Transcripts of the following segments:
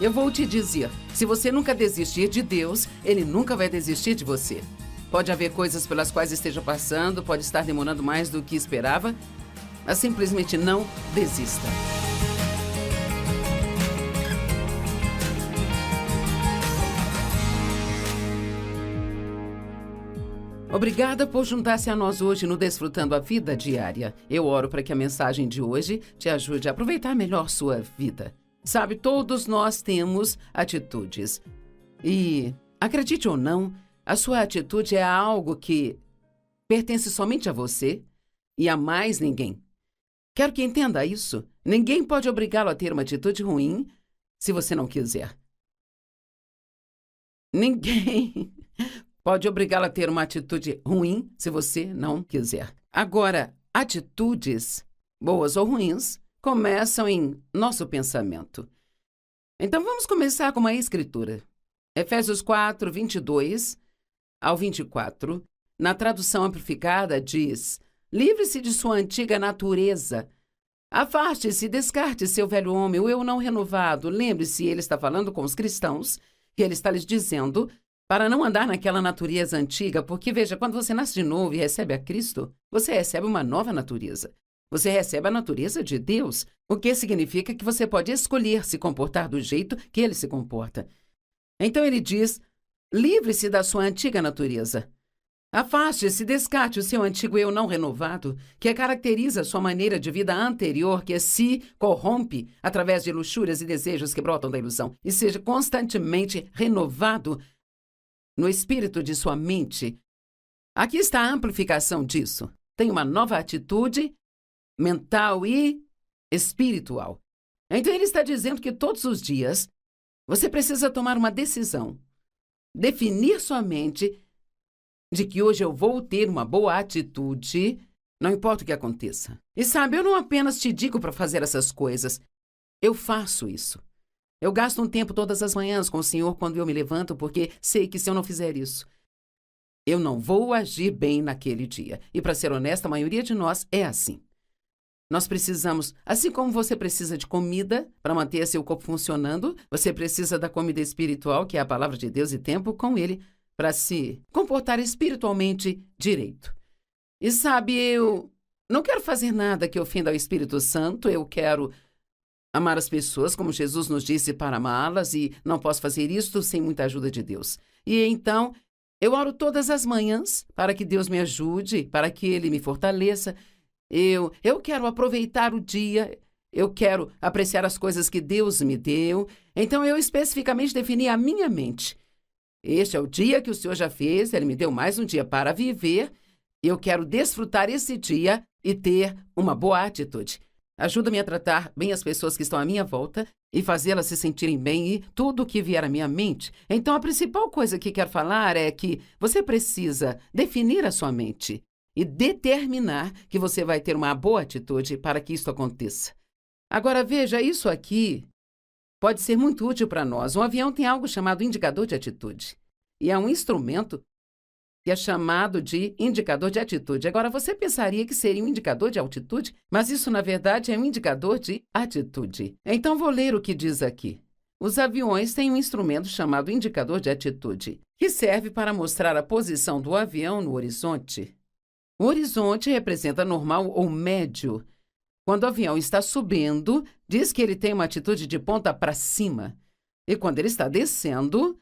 Eu vou te dizer, se você nunca desistir de Deus, Ele nunca vai desistir de você. Pode haver coisas pelas quais esteja passando, pode estar demorando mais do que esperava, mas simplesmente não desista. Obrigada por juntar-se a nós hoje no Desfrutando a Vida Diária. Eu oro para que a mensagem de hoje te ajude a aproveitar melhor sua vida. Sabe, todos nós temos atitudes. E, acredite ou não, a sua atitude é algo que pertence somente a você e a mais ninguém. Quero que entenda isso. Ninguém pode obrigá-lo a ter uma atitude ruim se você não quiser. Ninguém pode obrigá-lo a ter uma atitude ruim se você não quiser. Agora, atitudes, boas ou ruins, começam em nosso pensamento. Então, vamos começar com uma escritura. Efésios 4, 22 ao 24, na tradução amplificada, diz: livre-se de sua antiga natureza. Afaste-se, descarte seu velho homem, o eu não renovado. Lembre-se, ele está falando com os cristãos, que ele está lhes dizendo para não andar naquela natureza antiga, porque, veja, quando você nasce de novo e recebe a Cristo, você recebe uma nova natureza. Você recebe a natureza de Deus, o que significa que você pode escolher se comportar do jeito que ele se comporta. Então ele diz: livre-se da sua antiga natureza. Afaste-se, descarte o seu antigo eu não renovado, que caracteriza a sua maneira de vida anterior, que se corrompe através de luxúrias e desejos que brotam da ilusão, e seja constantemente renovado no espírito de sua mente. Aqui está a amplificação disso. Tem uma nova atitude mental e espiritual. Então ele está dizendo que todos os dias você precisa tomar uma decisão. Definir sua mente de que hoje eu vou ter uma boa atitude, não importa o que aconteça. E sabe, eu não apenas te digo para fazer essas coisas, eu faço isso. Eu gasto um tempo todas as manhãs com o Senhor quando eu me levanto, porque sei que se eu não fizer isso, eu não vou agir bem naquele dia. E para ser honesta, a maioria de nós é assim. Nós precisamos, assim como você precisa de comida para manter seu corpo funcionando, você precisa da comida espiritual, que é a palavra de Deus, e tempo com Ele, para se comportar espiritualmente direito. E sabe, eu não quero fazer nada que ofenda ao Espírito Santo, eu quero amar as pessoas como Jesus nos disse para amá-las, e não posso fazer isso sem muita ajuda de Deus. E então, eu oro todas as manhãs para que Deus me ajude, para que Ele me fortaleça. Eu quero aproveitar o dia, eu quero apreciar as coisas que Deus me deu. Então, eu especificamente defini a minha mente. Este é o dia que o Senhor já fez, Ele me deu mais um dia para viver. Eu quero desfrutar esse dia e ter uma boa atitude. Ajuda-me a tratar bem as pessoas que estão à minha volta e fazê-las se sentirem bem e tudo o que vier à minha mente. Então, a principal coisa que quero falar é que você precisa definir a sua mente e determinar que você vai ter uma boa atitude para que isso aconteça. Agora, veja, isso aqui pode ser muito útil para nós. Um avião tem algo chamado indicador de atitude. E é um instrumento que é chamado de indicador de atitude. Agora, você pensaria que seria um indicador de altitude, mas isso, na verdade, é um indicador de atitude. Então, vou ler o que diz aqui. Os aviões têm um instrumento chamado indicador de atitude, que serve para mostrar a posição do avião no horizonte. O horizonte representa normal ou médio. Quando o avião está subindo, diz que ele tem uma atitude de ponta para cima. E quando ele está descendo,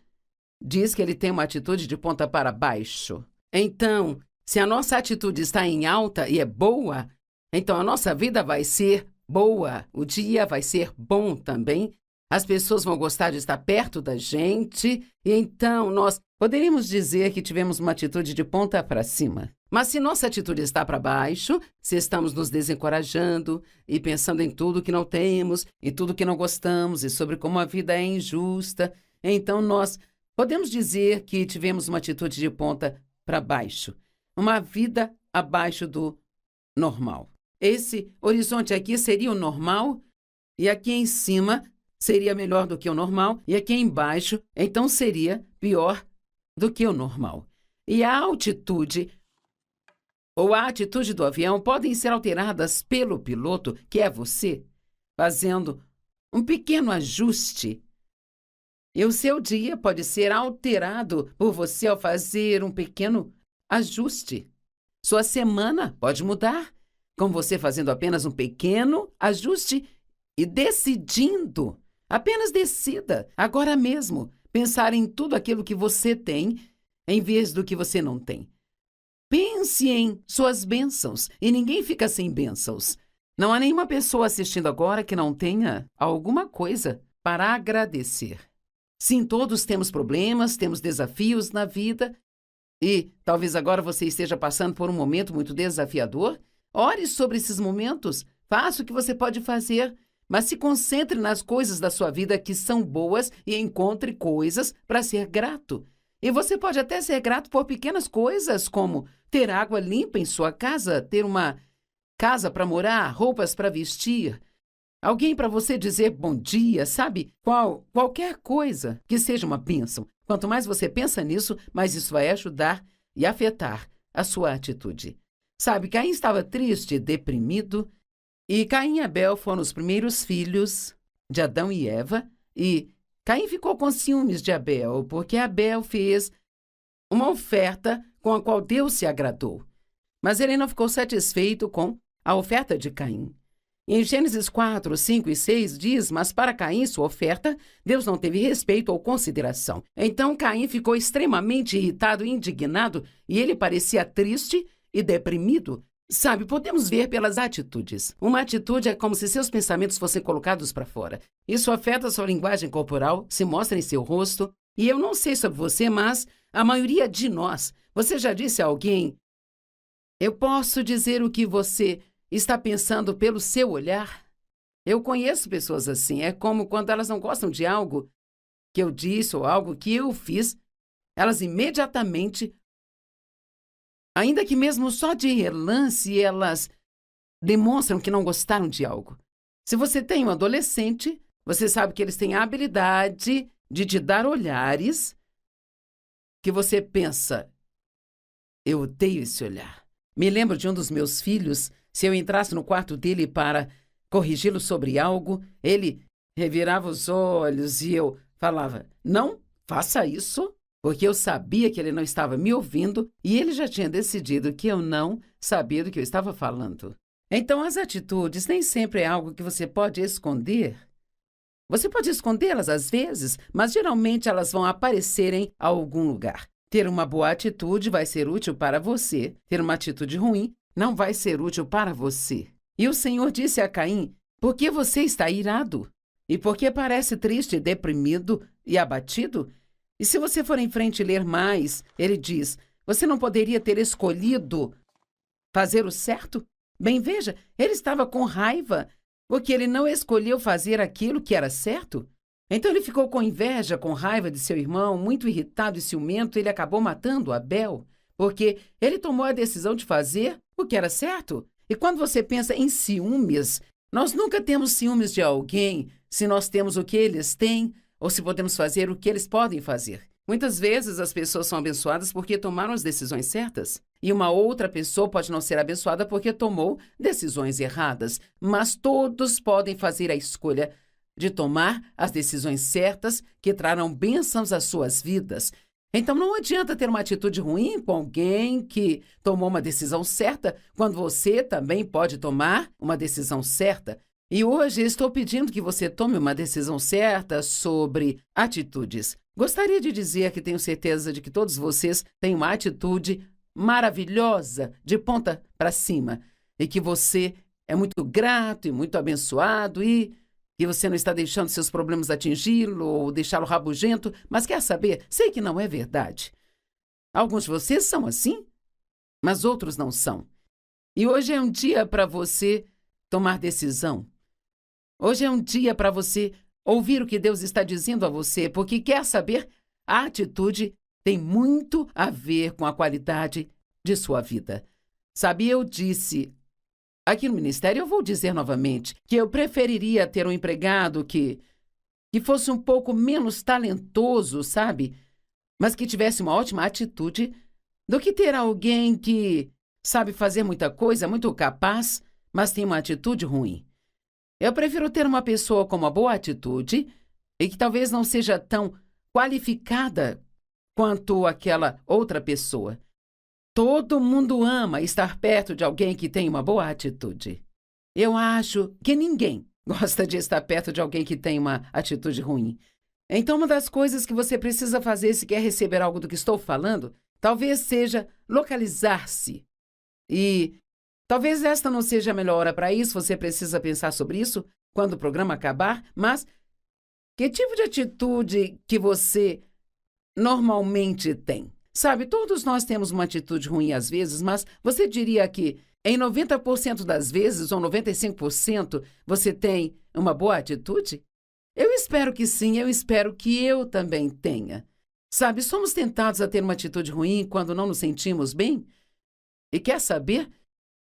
diz que ele tem uma atitude de ponta para baixo. Então, se a nossa atitude está em alta e é boa, então a nossa vida vai ser boa. O dia vai ser bom também. As pessoas vão gostar de estar perto da gente. E então nós poderíamos dizer que tivemos uma atitude de ponta para cima. Mas se nossa atitude está para baixo, se estamos nos desencorajando e pensando em tudo que não temos, e tudo que não gostamos, e sobre como a vida é injusta, então nós podemos dizer que tivemos uma atitude de ponta para baixo. Uma vida abaixo do normal. Esse horizonte aqui seria o normal, e aqui em cima seria melhor do que o normal, e aqui embaixo, então seria pior do que o normal. E a altitude ou a atitude do avião podem ser alteradas pelo piloto, que é você, fazendo um pequeno ajuste E o seu dia pode ser alterado por você ao fazer um pequeno ajuste. Sua semana pode mudar, com você fazendo apenas um pequeno ajuste e decidindo. Apenas decida, agora mesmo, pensar em tudo aquilo que você tem, em vez do que você não tem. Pense em suas bênçãos, e ninguém fica sem bênçãos. Não há nenhuma pessoa assistindo agora que não tenha alguma coisa para agradecer. Sim, todos temos problemas, temos desafios na vida, e talvez agora você esteja passando por um momento muito desafiador. Ore sobre esses momentos, faça o que você pode fazer, mas se concentre nas coisas da sua vida que são boas e encontre coisas para ser grato. E você pode até ser grato por pequenas coisas, como ter água limpa em sua casa, ter uma casa para morar, roupas para vestir, alguém para você dizer bom dia, sabe? Qualquer coisa que seja uma bênção. Quanto mais você pensa nisso, mais isso vai ajudar e afetar a sua atitude. Sabe, Caim estava triste, deprimido, e Caim e Abel foram os primeiros filhos de Adão e Eva, e Caim ficou com ciúmes de Abel, porque Abel fez uma oferta com a qual Deus se agradou. Mas ele não ficou satisfeito com a oferta de Caim. Em Gênesis 4, 5 e 6 diz, mas para Caim, sua oferta, Deus não teve respeito ou consideração. Então Caim ficou extremamente irritado e indignado, e ele parecia triste e deprimido. Sabe, podemos ver pelas atitudes. Uma atitude é como se seus pensamentos fossem colocados para fora. Isso afeta sua linguagem corporal, se mostra em seu rosto. E eu não sei sobre você, mas a maioria de nós, você já disse a alguém, eu posso dizer o que você está pensando pelo seu olhar? Eu conheço pessoas assim. É como quando elas não gostam de algo que eu disse ou algo que eu fiz, elas imediatamente, ainda que mesmo só de relance, elas demonstram que não gostaram de algo. Se você tem um adolescente, você sabe que eles têm a habilidade de te dar olhares que você pensa, eu odeio esse olhar. Me lembro de um dos meus filhos, se eu entrasse no quarto dele para corrigi-lo sobre algo, ele revirava os olhos e eu falava, não faça isso, porque eu sabia que ele não estava me ouvindo e ele já tinha decidido que eu não sabia do que eu estava falando. Então, as atitudes nem sempre é algo que você pode esconder. Você pode escondê-las às vezes, mas geralmente elas vão aparecer em algum lugar. Ter uma boa atitude vai ser útil para você. Ter uma atitude ruim não vai ser útil para você. E o Senhor disse a Caim, por que você está irado? E por que parece triste, deprimido e abatido? E se você for em frente e ler mais, ele diz, você não poderia ter escolhido fazer o certo? Bem, veja, ele estava com raiva, porque ele não escolheu fazer aquilo que era certo. Então ele ficou com inveja, com raiva de seu irmão, muito irritado e ciumento, ele acabou matando Abel, porque ele tomou a decisão de fazer o que era certo. E quando você pensa em ciúmes, nós nunca temos ciúmes de alguém se nós temos o que eles têm ou se podemos fazer o que eles podem fazer. Muitas vezes as pessoas são abençoadas porque tomaram as decisões certas. E uma outra pessoa pode não ser abençoada porque tomou decisões erradas. Mas todos podem fazer a escolha de tomar as decisões certas que trarão bênçãos às suas vidas. Então não adianta ter uma atitude ruim com alguém que tomou uma decisão certa, quando você também pode tomar uma decisão certa. E hoje estou pedindo que você tome uma decisão certa sobre atitudes. Gostaria de dizer que tenho certeza de que todos vocês têm uma atitude maravilhosa, de ponta para cima, e que você é muito grato e muito abençoado e que você não está deixando seus problemas atingi-lo ou deixá-lo rabugento, mas quer saber? Sei que não é verdade. Alguns de vocês são assim, mas outros não são. E hoje é um dia para você tomar decisão. Hoje é um dia para você ouvir o que Deus está dizendo a você, porque quer saber? A atitude tem muito a ver com a qualidade de sua vida. Sabe, eu disse aqui no ministério, eu vou dizer novamente, que eu preferiria ter um empregado que fosse um pouco menos talentoso, sabe? Mas que tivesse uma ótima atitude, do que ter alguém que sabe fazer muita coisa, muito capaz, mas tem uma atitude ruim. Eu prefiro ter uma pessoa com uma boa atitude e que talvez não seja tão qualificada quanto aquela outra pessoa. Todo mundo ama estar perto de alguém que tem uma boa atitude. Eu acho que ninguém gosta de estar perto de alguém que tem uma atitude ruim. Então, uma das coisas que você precisa fazer se quer receber algo do que estou falando, talvez seja localizar-se. E talvez esta não seja a melhor hora para isso, você precisa pensar sobre isso quando o programa acabar, mas que tipo de atitude que você normalmente tem? Sabe, todos nós temos uma atitude ruim às vezes, mas você diria que em 90% das vezes, ou 95%, você tem uma boa atitude? Eu espero que sim, eu espero que eu também tenha. Sabe, somos tentados a ter uma atitude ruim quando não nos sentimos bem? E quer saber?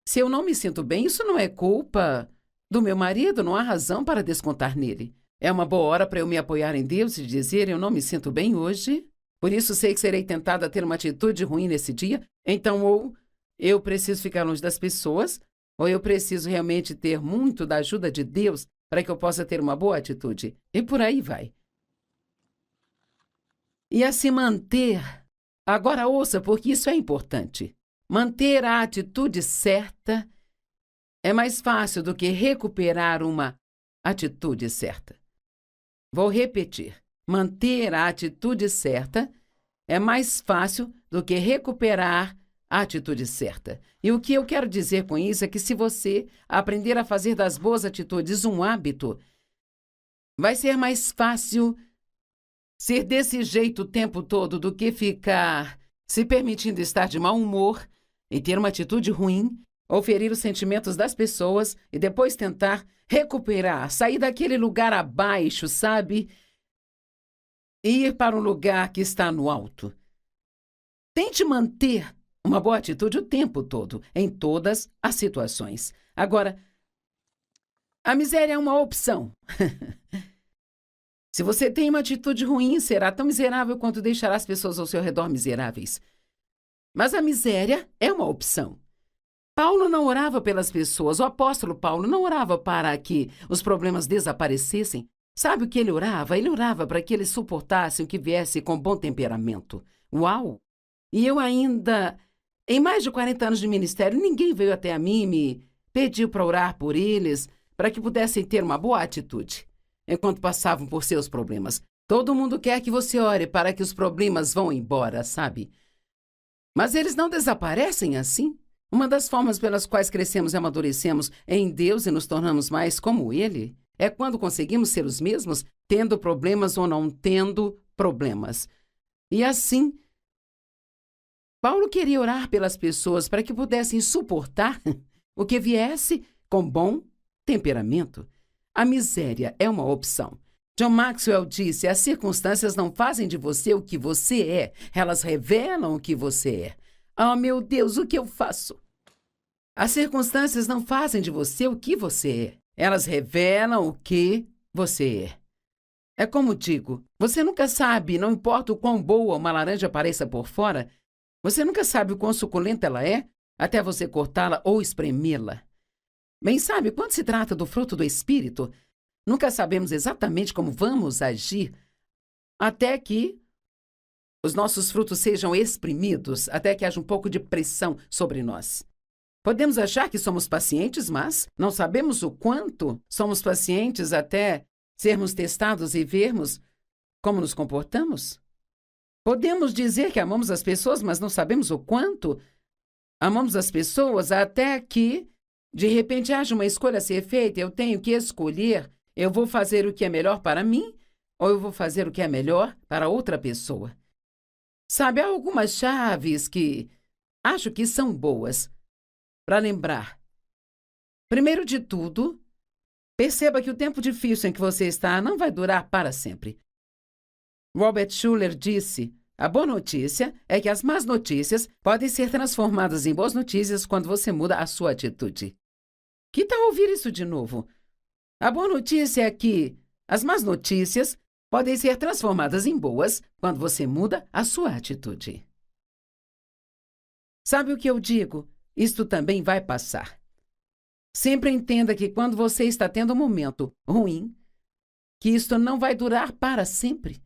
Se eu não me sinto bem, isso não é culpa do meu marido, não há razão para descontar nele. É uma boa hora para eu me apoiar em Deus e dizer: eu não me sinto bem hoje, por isso sei que serei tentada a ter uma atitude ruim nesse dia, então ou eu preciso ficar longe das pessoas, ou eu preciso realmente ter muito da ajuda de Deus para que eu possa ter uma boa atitude. E por aí vai. E a se manter. Agora ouça, porque isso é importante. Manter a atitude certa é mais fácil do que recuperar uma atitude certa. Vou repetir. Manter a atitude certa é mais fácil do que recuperar a atitude certa. E o que eu quero dizer com isso é que se você aprender a fazer das boas atitudes um hábito, vai ser mais fácil ser desse jeito o tempo todo do que ficar se permitindo estar de mau humor e ter uma atitude ruim, ou ferir os sentimentos das pessoas e depois tentar recuperar, sair daquele lugar abaixo, sabe? E ir para um lugar que está no alto. Tente manter uma boa atitude o tempo todo, em todas as situações. Agora, a miséria é uma opção. Se você tem uma atitude ruim, será tão miserável quanto deixará as pessoas ao seu redor miseráveis. Mas a miséria é uma opção. Paulo não orava pelas pessoas, o apóstolo Paulo não orava para que os problemas desaparecessem. Sabe o que ele orava? Ele orava para que eles suportassem o que viesse com bom temperamento. Uau! E eu ainda, em mais de 40 anos de ministério, ninguém veio até a mim e me pediu para orar por eles, para que pudessem ter uma boa atitude enquanto passavam por seus problemas. Todo mundo quer que você ore para que os problemas vão embora, sabe? Mas eles não desaparecem assim. Uma das formas pelas quais crescemos e amadurecemos em Deus e nos tornamos mais como Ele é quando conseguimos ser os mesmos, tendo problemas ou não tendo problemas. E assim, Paulo queria orar pelas pessoas para que pudessem suportar o que viesse com bom temperamento. A miséria é uma opção. John Maxwell disse: as circunstâncias não fazem de você o que você é, elas revelam o que você é. Oh, meu Deus, o que eu faço? As circunstâncias não fazem de você o que você é, elas revelam o que você é. É como digo, você nunca sabe, não importa o quão boa uma laranja pareça por fora, você nunca sabe o quão suculenta ela é, até você cortá-la ou espremê-la. Bem, sabe, quando se trata do fruto do Espírito, nunca sabemos exatamente como vamos agir até que os nossos frutos sejam exprimidos, até que haja um pouco de pressão sobre nós. Podemos achar que somos pacientes, mas não sabemos o quanto somos pacientes até sermos testados e vermos como nos comportamos. Podemos dizer que amamos as pessoas, mas não sabemos o quanto amamos as pessoas até que, de repente, haja uma escolha a ser feita. Eu tenho que escolher, eu vou fazer o que é melhor para mim ou eu vou fazer o que é melhor para outra pessoa. Sabe, há algumas chaves que acho que são boas para lembrar. Primeiro de tudo, perceba que o tempo difícil em que você está não vai durar para sempre. Robert Schuller disse: a boa notícia é que as más notícias podem ser transformadas em boas notícias quando você muda a sua atitude. Que tal ouvir isso de novo? A boa notícia é que as más notícias podem ser transformadas em boas quando você muda a sua atitude. Sabe o que eu digo? Isto também vai passar. Sempre entenda que quando você está tendo um momento ruim, que isto não vai durar para sempre.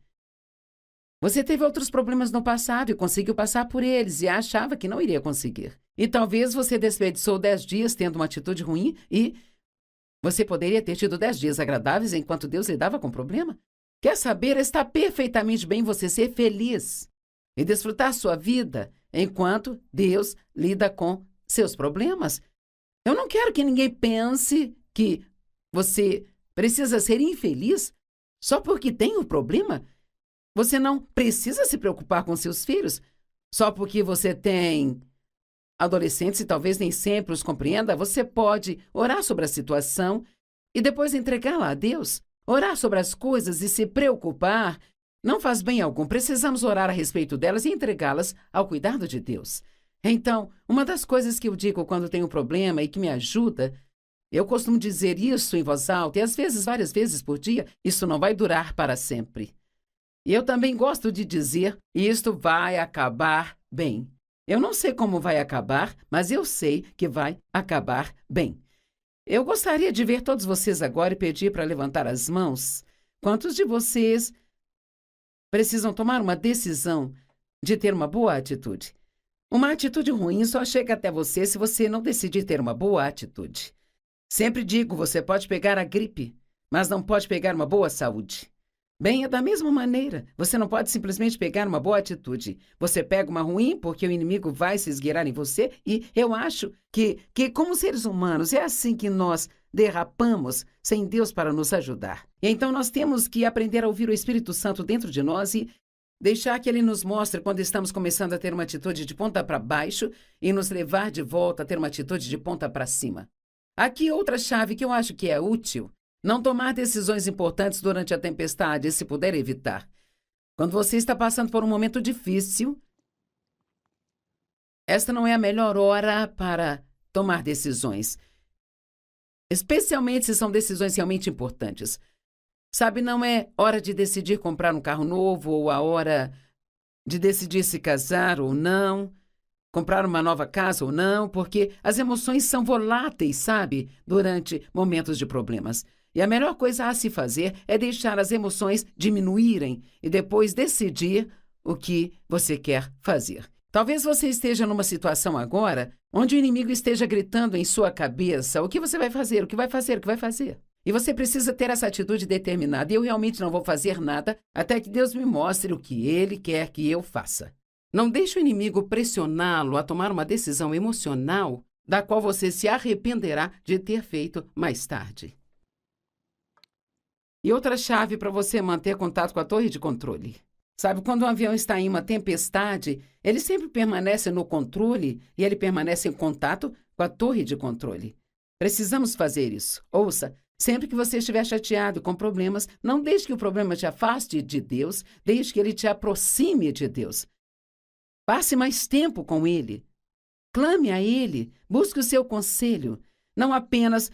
Você teve outros problemas no passado e conseguiu passar por eles e achava que não iria conseguir. E talvez você desperdiçou 10 dias tendo uma atitude ruim e você poderia ter tido 10 dias agradáveis enquanto Deus lidava com o problema. Quer saber? Está perfeitamente bem você ser feliz e desfrutar sua vida enquanto Deus lida com seus problemas. Eu não quero que ninguém pense que você precisa ser infeliz só porque tem um problema. Você não precisa se preocupar com seus filhos só porque você tem adolescentes e talvez nem sempre os compreenda. Você pode orar sobre a situação e depois entregá-la a Deus. Orar sobre as coisas e se preocupar não faz bem algum. Precisamos orar a respeito delas e entregá-las ao cuidado de Deus. Então, uma das coisas que eu digo quando tenho um problema e que me ajuda, eu costumo dizer isso em voz alta e às vezes, várias vezes por dia, isso não vai durar para sempre. E eu também gosto de dizer, isto vai acabar bem. Eu não sei como vai acabar, mas eu sei que vai acabar bem. Eu gostaria de ver todos vocês agora e pedir para levantar as mãos. Quantos de vocês precisam tomar uma decisão de ter uma boa atitude? Uma atitude ruim só chega até você se você não decidir ter uma boa atitude. Sempre digo, você pode pegar a gripe, mas não pode pegar uma boa saúde. Bem, é da mesma maneira. Você não pode simplesmente pegar uma boa atitude. Você pega uma ruim porque o inimigo vai se esgueirar em você e eu acho que como seres humanos, é assim que nós derrapamos sem Deus para nos ajudar. E então nós temos que aprender a ouvir o Espírito Santo dentro de nós e deixar que ele nos mostre quando estamos começando a ter uma atitude de ponta para baixo e nos levar de volta a ter uma atitude de ponta para cima. Aqui outra chave que eu acho que é útil. Não tomar decisões importantes durante a tempestade, se puder evitar. Quando você está passando por um momento difícil, esta não é a melhor hora para tomar decisões. Especialmente se são decisões realmente importantes. Sabe, não é hora de decidir comprar um carro novo ou a hora de decidir se casar ou não, comprar uma nova casa ou não, porque as emoções são voláteis, sabe, durante momentos de problemas. E a melhor coisa a se fazer é deixar as emoções diminuírem e depois decidir o que você quer fazer. Talvez você esteja numa situação agora onde o inimigo esteja gritando em sua cabeça o que você vai fazer, o que vai fazer, o que vai fazer. E você precisa ter essa atitude determinada. Eu realmente não vou fazer nada até que Deus me mostre o que Ele quer que eu faça. Não deixe o inimigo pressioná-lo a tomar uma decisão emocional da qual você se arrependerá de ter feito mais tarde. E outra chave para você manter contato com a torre de controle. Sabe, quando um avião está em uma tempestade, ele sempre permanece no controle e ele permanece em contato com a torre de controle. Precisamos fazer isso. Ouça, sempre que você estiver chateado com problemas, não deixe que o problema te afaste de Deus, deixe que ele te aproxime de Deus. Passe mais tempo com Ele. Clame a Ele, busque o seu conselho. Não apenas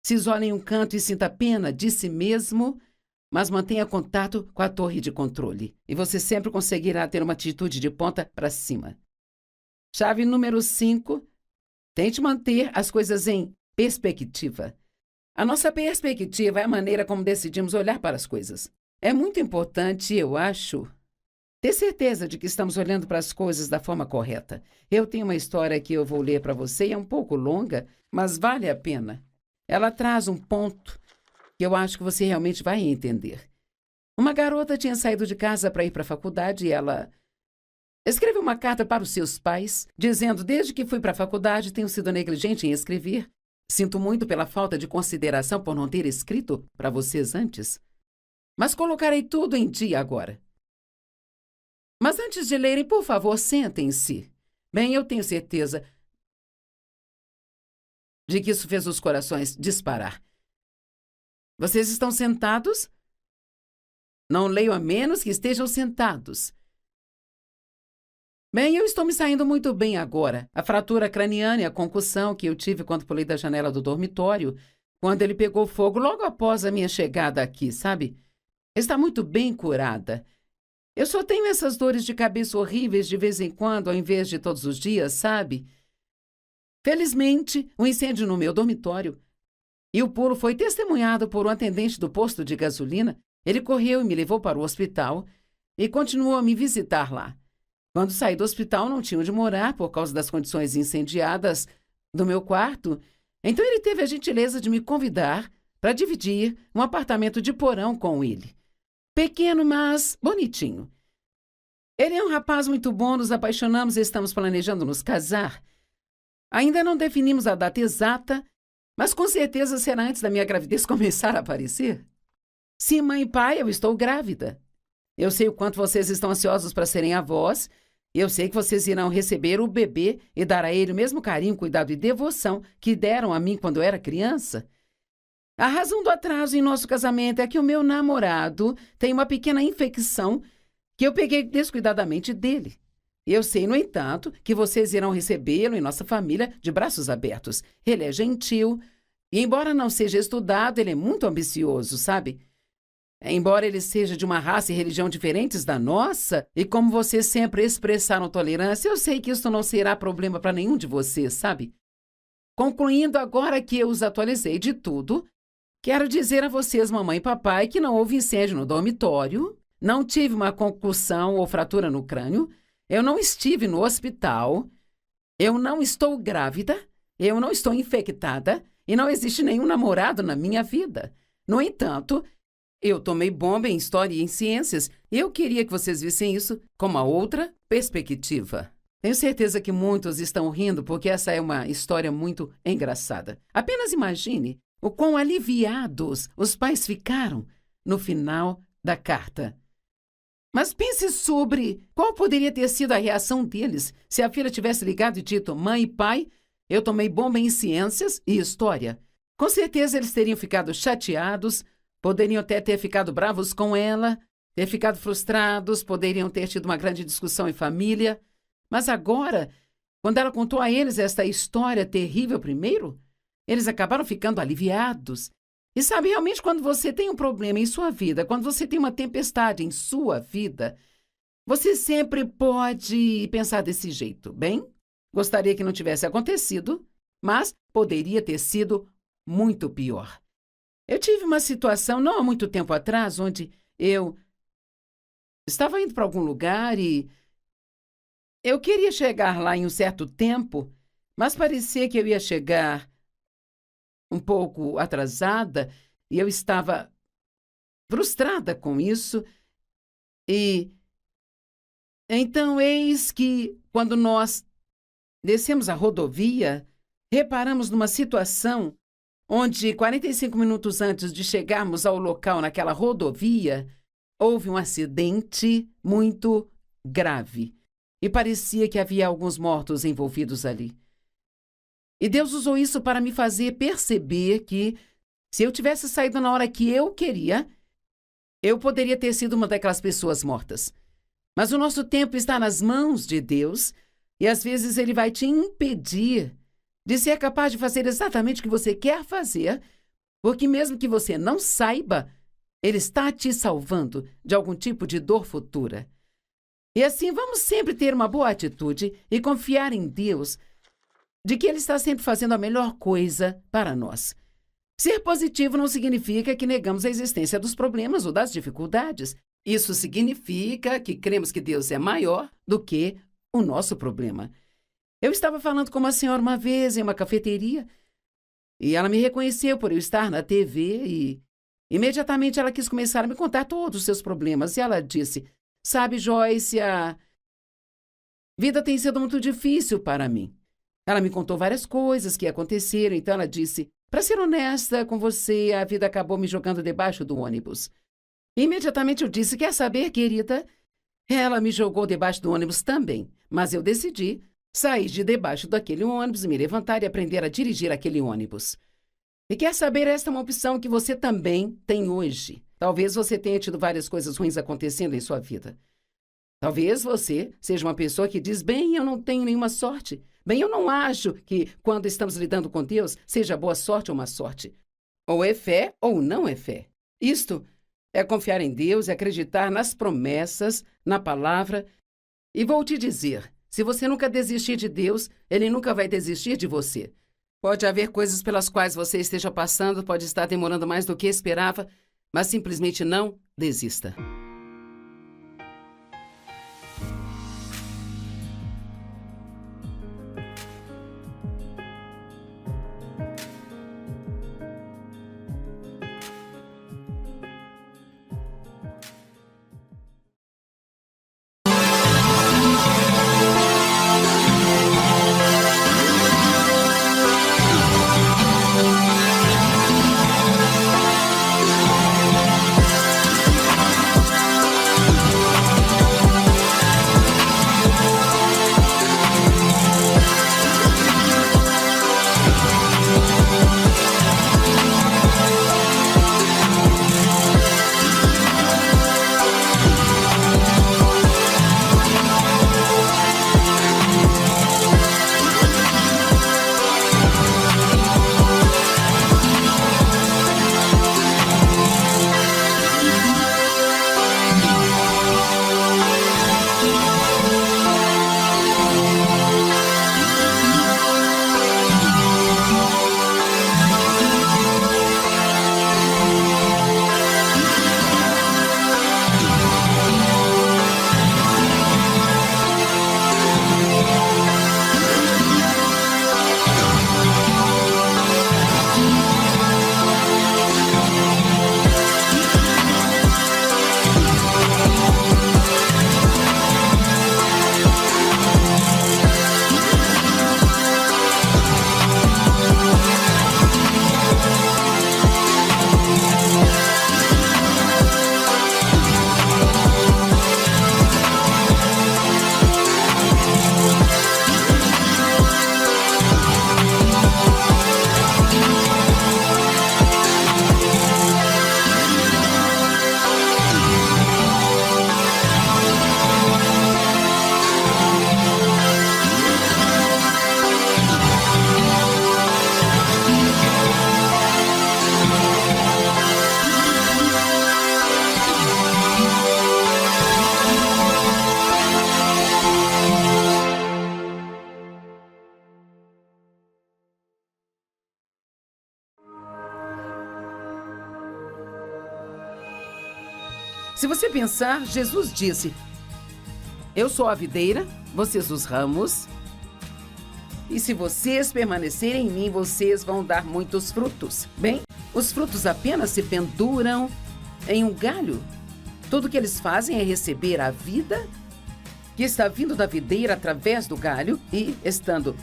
se isole em um canto e sinta pena de si mesmo, mas mantenha contato com a torre de controle. E você sempre conseguirá ter uma atitude de ponta para cima. Chave número 5. Tente manter as coisas em perspectiva. A nossa perspectiva é a maneira como decidimos olhar para as coisas. É muito importante, eu acho, ter certeza de que estamos olhando para as coisas da forma correta. Eu tenho uma história que eu vou ler para você, e é um pouco longa, mas vale a pena. Ela traz um ponto que eu acho que você realmente vai entender. Uma garota tinha saído de casa para ir para a faculdade e ela escreveu uma carta para os seus pais, dizendo: desde que fui para a faculdade tenho sido negligente em escrever. Sinto muito pela falta de consideração por não ter escrito para vocês antes. Mas colocarei tudo em dia agora. Mas antes de lerem, por favor, sentem-se. Bem, eu tenho certeza de que isso fez os corações disparar. Vocês estão sentados? Não leio a menos que estejam sentados. Bem, eu estou me saindo muito bem agora. A fratura craniana e a concussão que eu tive quando pulei da janela do dormitório, quando ele pegou fogo logo após a minha chegada aqui, sabe? Está muito bem curada. Eu só tenho essas dores de cabeça horríveis de vez em quando, ao invés de todos os dias, sabe? Felizmente, um incêndio no meu dormitório. E o pulo foi testemunhado por um atendente do posto de gasolina. Ele correu e me levou para o hospital. e continuou a me visitar lá. Quando saí do hospital, não tinha onde morar por causa das condições incendiadas do meu quarto. Então ele teve a gentileza de me convidar para dividir um apartamento de porão com ele. Pequeno, mas bonitinho. Ele é um rapaz muito bom, nos apaixonamos e estamos planejando nos casar. Ainda não definimos a data exata, mas com certeza será antes da minha gravidez começar a aparecer. Sim, mãe e pai, eu estou grávida. Eu sei o quanto vocês estão ansiosos para serem avós. Eu sei que vocês irão receber o bebê e dar a ele o mesmo carinho, cuidado e devoção que deram a mim quando eu era criança. A razão do atraso em nosso casamento é que o meu namorado tem uma pequena infecção que eu peguei descuidadamente dele. Eu sei, no entanto, que vocês irão recebê-lo em nossa família de braços abertos. Ele é gentil e, embora não seja estudado, ele é muito ambicioso, sabe? Embora ele seja de uma raça e religião diferentes da nossa, e como vocês sempre expressaram tolerância, eu sei que isso não será problema para nenhum de vocês, sabe? Concluindo, agora que eu os atualizei de tudo, quero dizer a vocês, mamãe e papai, que não houve incêndio no dormitório, não tive uma concussão ou fratura no crânio, eu não estive no hospital, eu não estou grávida, eu não estou infectada e não existe nenhum namorado na minha vida. No entanto, eu tomei bomba em História e em Ciências e eu queria que vocês vissem isso com uma outra perspectiva. Tenho certeza que muitos estão rindo porque essa é uma história muito engraçada. Apenas imagine o quão aliviados os pais ficaram no final da carta. Mas pense sobre qual poderia ter sido a reação deles se a filha tivesse ligado e dito: mãe e pai, eu tomei bomba em Ciências e História. Com certeza eles teriam ficado chateados, poderiam até ter ficado bravos com ela, ter ficado frustrados, poderiam ter tido uma grande discussão em família. Mas agora, quando ela contou a eles esta história terrível primeiro, eles acabaram ficando aliviados. E sabe, realmente, quando você tem um problema em sua vida, quando você tem uma tempestade em sua vida, você sempre pode pensar desse jeito, bem? Gostaria que não tivesse acontecido, mas poderia ter sido muito pior. Eu tive uma situação, não há muito tempo atrás, onde eu estava indo para algum lugar e eu queria chegar lá em um certo tempo, mas parecia que eu ia chegar um pouco atrasada e eu estava frustrada com isso. E então, eis que, quando nós descemos a rodovia, reparamos numa situação onde, 45 minutos antes de chegarmos ao local naquela rodovia, houve um acidente muito grave e parecia que havia alguns mortos envolvidos ali. E Deus usou isso para me fazer perceber que, se eu tivesse saído na hora que eu queria, eu poderia ter sido uma daquelas pessoas mortas. Mas o nosso tempo está nas mãos de Deus e, às vezes, Ele vai te impedir de ser capaz de fazer exatamente o que você quer fazer, porque mesmo que você não saiba, Ele está te salvando de algum tipo de dor futura. E assim, vamos sempre ter uma boa atitude e confiar em Deus de que Ele está sempre fazendo a melhor coisa para nós. Ser positivo não significa que negamos a existência dos problemas ou das dificuldades. Isso significa que cremos que Deus é maior do que o nosso problema. Eu estava falando com uma senhora uma vez em uma cafeteria e ela me reconheceu por eu estar na TV e imediatamente ela quis começar a me contar todos os seus problemas. E ela disse: sabe, Joyce, a vida tem sido muito difícil para mim. Ela me contou várias coisas que aconteceram, então ela disse: para ser honesta com você, a vida acabou me jogando debaixo do ônibus. E imediatamente eu disse: quer saber, querida? Ela me jogou debaixo do ônibus também, mas eu decidi sair de debaixo daquele ônibus, me levantar e aprender a dirigir aquele ônibus. E quer saber, esta é uma opção que você também tem hoje. Talvez você tenha tido várias coisas ruins acontecendo em sua vida. Talvez você seja uma pessoa que diz: bem, eu não tenho nenhuma sorte. Bem, eu não acho que, quando estamos lidando com Deus, seja boa sorte ou má sorte. Ou é fé ou não é fé. Isto é confiar em Deus e acreditar nas promessas, na palavra. E vou te dizer, se você nunca desistir de Deus, Ele nunca vai desistir de você. Pode haver coisas pelas quais você esteja passando, pode estar demorando mais do que esperava, mas simplesmente não desista. Se você pensar, Jesus disse: eu sou a videira, vocês os ramos, e se vocês permanecerem em mim, vocês vão dar muitos frutos. Bem, os frutos apenas se penduram em um galho. Tudo o que eles fazem é receber a vida que está vindo da videira através do galho e, estando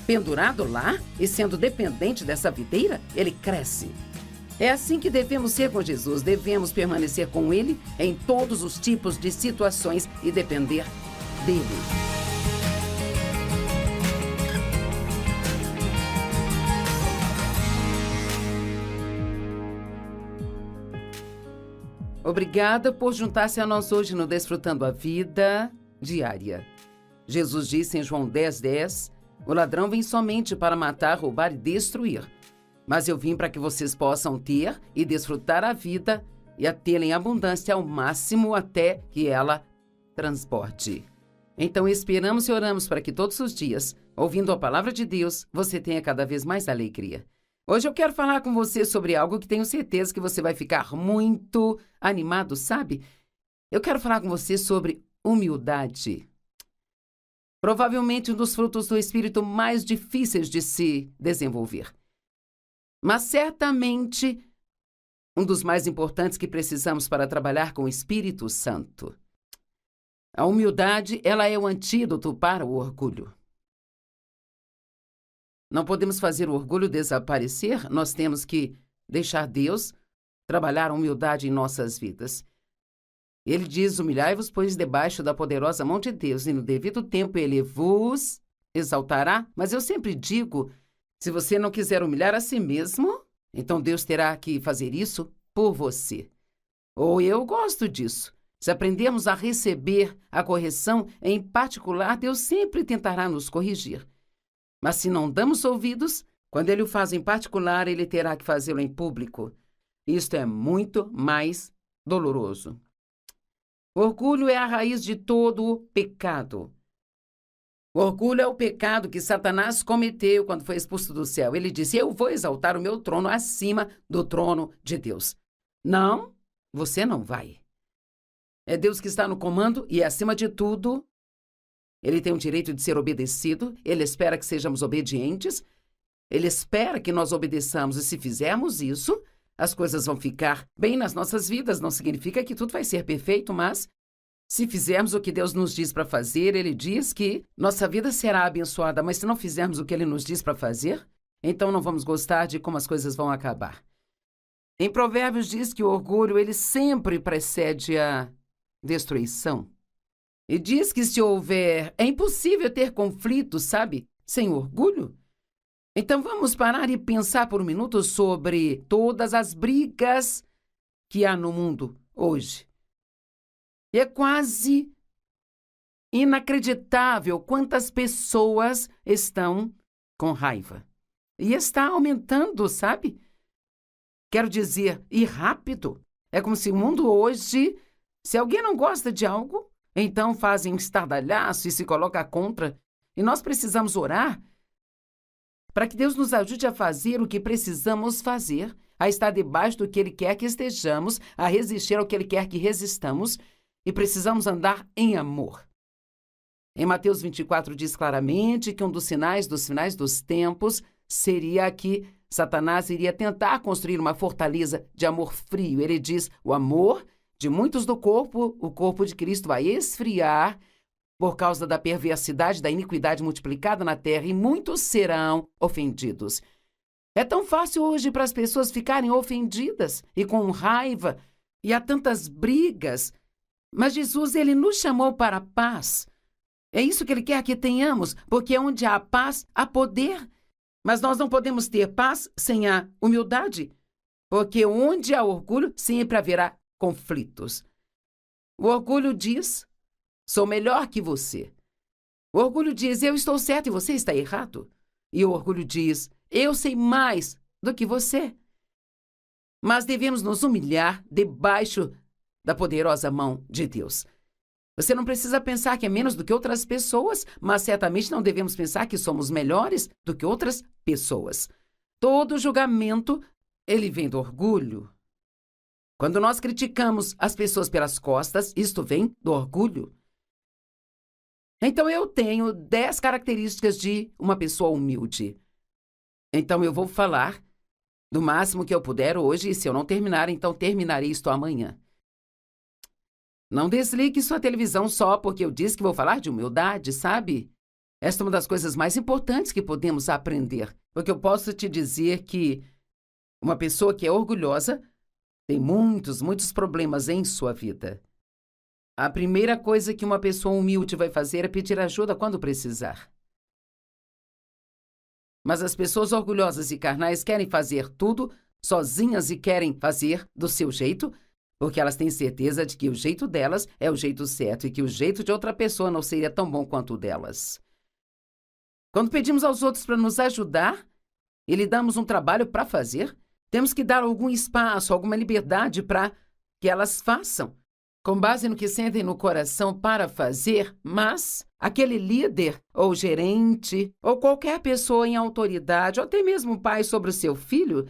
pendurado lá e sendo dependente dessa videira, ele cresce. É assim que devemos ser com Jesus. Devemos permanecer com ele em todos os tipos de situações e depender dele. Obrigada por juntar-se a nós hoje no Desfrutando a Vida Diária. Jesus disse em João 10:10, o ladrão vem somente para matar, roubar e destruir. Mas eu vim para que vocês possam ter e desfrutar a vida e a tê-la em abundância ao máximo até que ela transborde. Então esperamos e oramos para que todos os dias, ouvindo a palavra de Deus, você tenha cada vez mais alegria. Hoje eu quero falar com você sobre algo que tenho certeza que você vai ficar muito animado, sabe? Eu quero falar com você sobre humildade. Provavelmente um dos frutos do Espírito mais difíceis de se desenvolver. Mas certamente um dos mais importantes que precisamos para trabalhar com o Espírito Santo. A humildade, ela é o antídoto para o orgulho. Não podemos fazer o orgulho desaparecer, nós temos que deixar Deus trabalhar a humildade em nossas vidas. Ele diz, humilhai-vos, pois, debaixo da poderosa mão de Deus, e no devido tempo ele vos exaltará. Mas eu sempre digo, se você não quiser humilhar a si mesmo, então Deus terá que fazer isso por você. Ou eu gosto disso. Se aprendermos a receber a correção, em particular, Deus sempre tentará nos corrigir. Mas se não damos ouvidos, quando ele o faz em particular, ele terá que fazê-lo em público. Isto é muito mais doloroso. O orgulho é a raiz de todo o pecado. O orgulho é o pecado que Satanás cometeu quando foi expulso do céu. Ele disse, eu vou exaltar o meu trono acima do trono de Deus. Não, você não vai. É Deus que está no comando e, acima de tudo, ele tem o direito de ser obedecido, ele espera que sejamos obedientes, ele espera que nós obedeçamos e se fizermos isso, as coisas vão ficar bem nas nossas vidas. Não significa que tudo vai ser perfeito, mas se fizermos o que Deus nos diz para fazer, ele diz que nossa vida será abençoada, mas se não fizermos o que ele nos diz para fazer, então não vamos gostar de como as coisas vão acabar. Em Provérbios diz que o orgulho, ele sempre precede a destruição. E diz que se houver, é impossível ter conflito, sabe, sem orgulho. Então vamos parar e pensar por um minuto sobre todas as brigas que há no mundo hoje. E é quase inacreditável quantas pessoas estão com raiva. E está aumentando, sabe? Quero dizer, e rápido. É como se o mundo hoje, se alguém não gosta de algo, então fazem um estardalhaço e se coloca contra. E nós precisamos orar para que Deus nos ajude a fazer o que precisamos fazer, a estar debaixo do que Ele quer que estejamos, a resistir ao que Ele quer que resistamos, e precisamos andar em amor. Em Mateus 24 diz claramente que um dos finais dos tempos seria que Satanás iria tentar construir uma fortaleza de amor frio. Ele diz, o amor de muitos do corpo, o corpo de Cristo vai esfriar por causa da perversidade, da iniquidade multiplicada na terra, e muitos serão ofendidos. É tão fácil hoje para as pessoas ficarem ofendidas e com raiva, e há tantas brigas. Mas Jesus, ele nos chamou para a paz. É isso que ele quer que tenhamos, porque onde há paz, há poder. Mas nós não podemos ter paz sem a humildade, porque onde há orgulho, sempre haverá conflitos. O orgulho diz, sou melhor que você. O orgulho diz, eu estou certo e você está errado. E o orgulho diz, eu sei mais do que você. Mas devemos nos humilhar debaixo da poderosa mão de Deus. Você não precisa pensar que é menos do que outras pessoas, mas certamente não devemos pensar que somos melhores do que outras pessoas. Todo julgamento, ele vem do orgulho. Quando nós criticamos as pessoas pelas costas, isto vem do orgulho. Então, eu tenho 10 características de uma pessoa humilde. Então, eu vou falar do máximo que eu puder hoje, e se eu não terminar, então terminarei isto amanhã. Não desligue sua televisão só porque eu disse que vou falar de humildade, sabe? Esta é uma das coisas mais importantes que podemos aprender, porque eu posso te dizer que uma pessoa que é orgulhosa tem muitos problemas em sua vida. A primeira coisa que uma pessoa humilde vai fazer é pedir ajuda quando precisar. Mas as pessoas orgulhosas e carnais querem fazer tudo sozinhas e querem fazer do seu jeito, porque elas têm certeza de que o jeito delas é o jeito certo e que o jeito de outra pessoa não seria tão bom quanto o delas. Quando pedimos aos outros para nos ajudar e lhe damos um trabalho para fazer, temos que dar algum espaço, alguma liberdade para que elas façam, com base no que sentem no coração para fazer, mas aquele líder, ou gerente, ou qualquer pessoa em autoridade, ou até mesmo pai sobre o seu filho,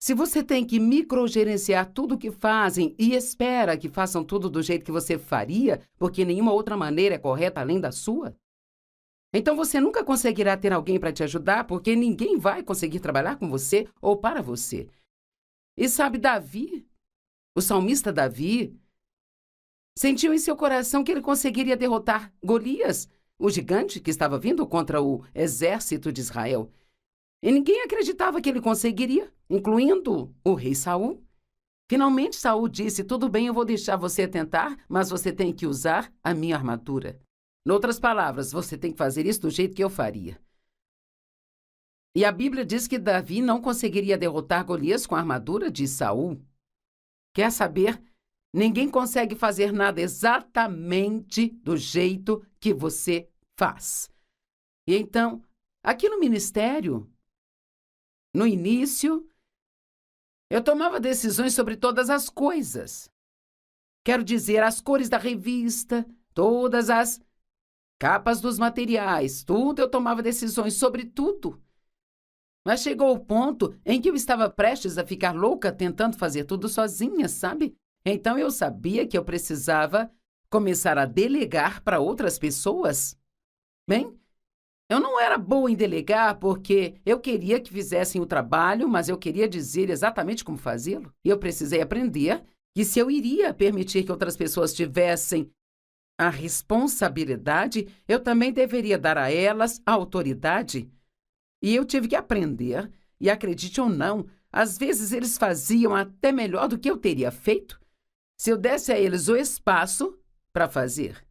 se você tem que microgerenciar tudo o que fazem e espera que façam tudo do jeito que você faria, porque nenhuma outra maneira é correta além da sua, então você nunca conseguirá ter alguém para te ajudar, porque ninguém vai conseguir trabalhar com você ou para você. E sabe, Davi, o salmista Davi, sentiu em seu coração que ele conseguiria derrotar Golias, o gigante que estava vindo contra o exército de Israel. E ninguém acreditava que ele conseguiria, incluindo o rei Saul. Finalmente Saul disse: tudo bem, eu vou deixar você tentar, mas você tem que usar a minha armadura. Noutras palavras, você tem que fazer isso do jeito que eu faria. E a Bíblia diz que Davi não conseguiria derrotar Golias com a armadura de Saul. Quer saber? Ninguém consegue fazer nada exatamente do jeito que você faz. E então, aqui no ministério, no início, eu tomava decisões sobre todas as coisas. Quero dizer, as cores da revista, todas as capas dos materiais, tudo eu tomava decisões sobre tudo. Mas chegou o ponto em que eu estava prestes a ficar louca tentando fazer tudo sozinha, sabe? Então eu sabia que eu precisava começar a delegar para outras pessoas. Bem, eu não era boa em delegar porque eu queria que fizessem o trabalho, mas eu queria dizer exatamente como fazê-lo. E eu precisei aprender que se eu iria permitir que outras pessoas tivessem a responsabilidade, eu também deveria dar a elas a autoridade. E eu tive que aprender, e acredite ou não, às vezes eles faziam até melhor do que eu teria feito se eu desse a eles o espaço para fazer.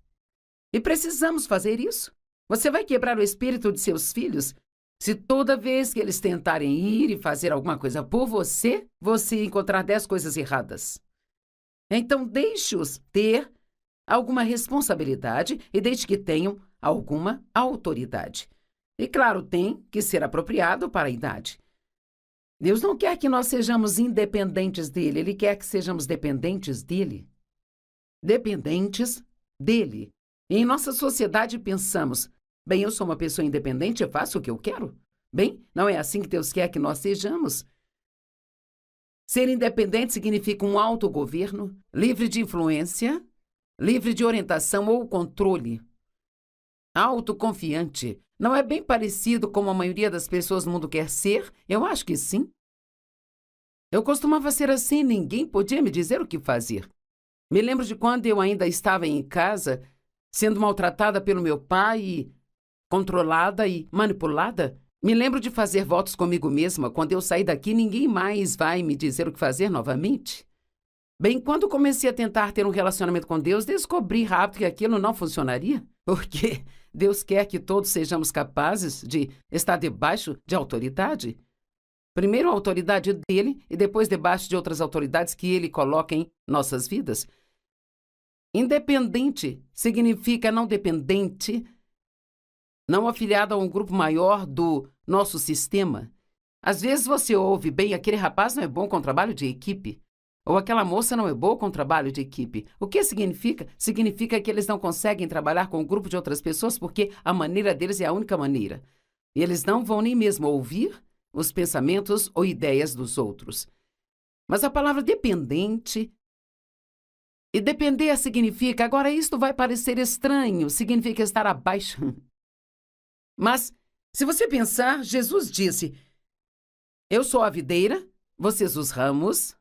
E precisamos fazer isso. Você vai quebrar o espírito de seus filhos se toda vez que eles tentarem ir e fazer alguma coisa por você, você encontrar 10 coisas erradas. Então, deixe-os ter alguma responsabilidade e desde que tenham alguma autoridade. E, claro, tem que ser apropriado para a idade. Deus não quer que nós sejamos independentes dele, Ele quer que sejamos dependentes dele. Dependentes dele. E em nossa sociedade pensamos, bem, eu sou uma pessoa independente, eu faço o que eu quero. Bem, não é assim que Deus quer que nós sejamos. Ser independente significa um autogoverno, livre de influência, livre de orientação ou controle. Autoconfiante. Não é bem parecido como a maioria das pessoas no mundo quer ser? Eu acho que sim. Eu costumava ser assim, ninguém podia me dizer o que fazer. Me lembro de quando eu ainda estava em casa, sendo maltratada pelo meu pai e controlada e manipulada. Me lembro de fazer votos comigo mesma. Quando eu sair daqui, ninguém mais vai me dizer o que fazer novamente. Bem, quando comecei a tentar ter um relacionamento com Deus, descobri rápido que aquilo não funcionaria, porque Deus quer que todos sejamos capazes de estar debaixo de autoridade. Primeiro a autoridade dele e depois debaixo de outras autoridades que ele coloca em nossas vidas. Independente significa não dependente, não afiliado a um grupo maior do nosso sistema. Às vezes você ouve, bem, aquele rapaz não é bom com trabalho de equipe. Ou aquela moça não é boa com trabalho de equipe. O que significa? Significa que eles não conseguem trabalhar com um grupo de outras pessoas porque a maneira deles é a única maneira. E eles não vão nem mesmo ouvir os pensamentos ou ideias dos outros. Mas a palavra dependente, e depender significa, agora isto vai parecer estranho, significa estar abaixo. Mas, se você pensar, Jesus disse, eu sou a videira, vocês os ramos,